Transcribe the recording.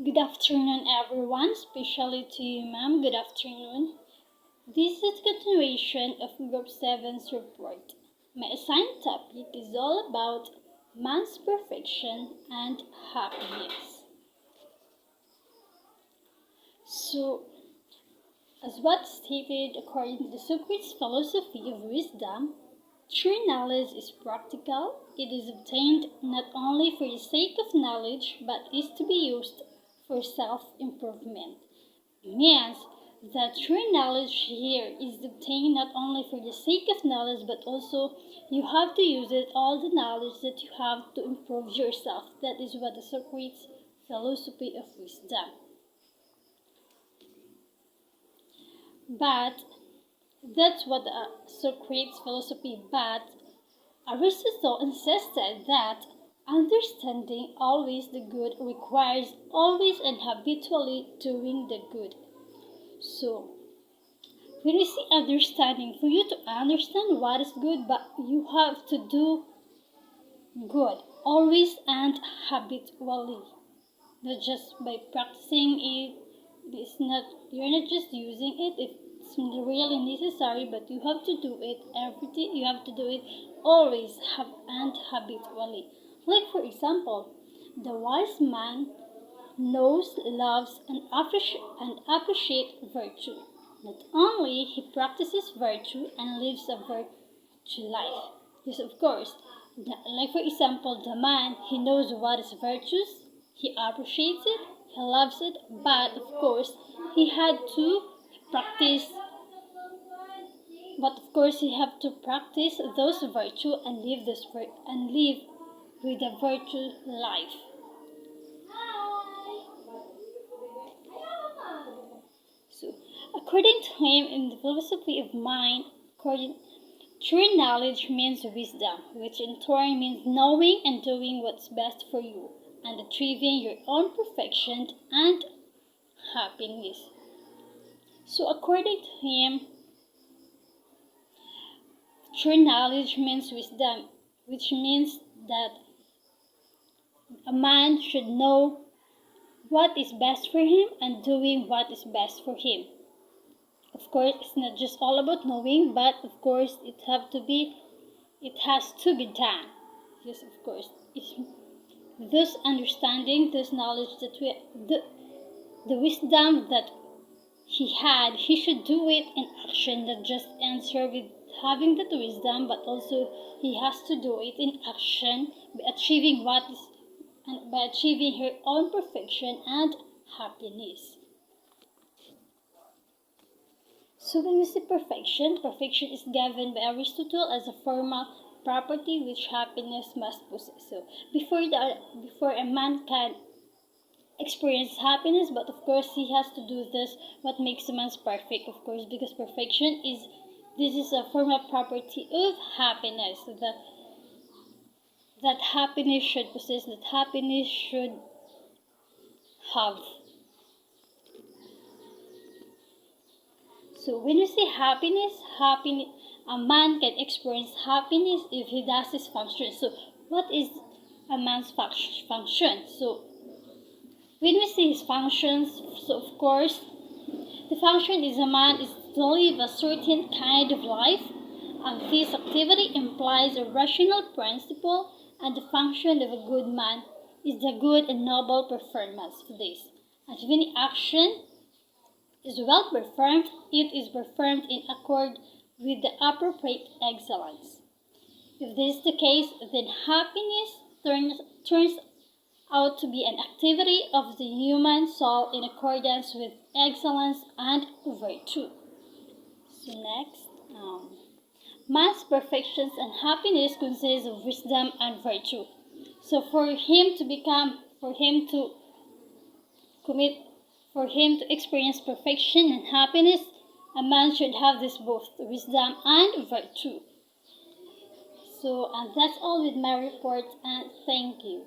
Good afternoon, everyone, especially to you, ma'am. Good afternoon. This is continuation of Group 7's report. My assigned topic is all about man's perfection and happiness. So, as what stated according to Socrates' philosophy of wisdom, true knowledge is practical. It is obtained not only for the sake of knowledge, but is to be used for self-improvement. It means that true knowledge here is obtained not only for the sake of knowledge, but also you have to use it, all the knowledge that you have to improve yourself. That is what the Socrates philosophy of wisdom. But that's what Socrates' philosophy. But Aristotle insisted that understanding always the good requires always and habitually doing the good. So, when we see understanding, for you to understand what is good, but you have to do good always and habitually, not just by practicing it. It's not, you're not just using it if it's really necessary, but you have to do it every day. You have to do it always and habitually. Like for example, the wise man knows, loves, and appreciate virtue. Not only he practices virtue and lives a virtue life. Yes, of course. Like for example, the man he knows what is virtuous, he appreciates it, he loves it, but of course he had to practice. But of course he have to practice those virtue and live with a virtue life. So, according to him, in the philosophy of mind, true knowledge means wisdom, which in turn means knowing and doing what's best for you, and achieving your own perfection and happiness. So, according to him, true knowledge means wisdom, which means that a man should know what is best for him and doing what is best for him. Of course, it's not just all about knowing, but of course it has to be done. Yes, of course. It's this understanding, this knowledge the wisdom that he had, he should do it in action, not just answer with having that wisdom, but also he has to do it in action by achieving her own perfection and happiness. So when we say perfection, perfection is given by Aristotle as a formal property which happiness must possess. So before a man can experience happiness, but of course he has to do this what makes a man perfect, of course, because perfection is a formal property of happiness that happiness should possess, that happiness should have. So when you say happiness, a man can experience happiness if he does his function. So what is a man's function? So when we say his functions, so of course the function is a man is to live a certain kind of life, and this activity implies a rational principle, and the function of a good man is the good and noble performance of this. And if any action is well performed, it is performed in accord with the appropriate excellence. If this is the case, then happiness turns out to be an activity of the human soul in accordance with excellence and virtue. So next, man's perfections and happiness consist of wisdom and virtue. So for him to commit for him to experience perfection and happiness, a man should have this both wisdom and virtue. So, and that's all with my report, and thank you.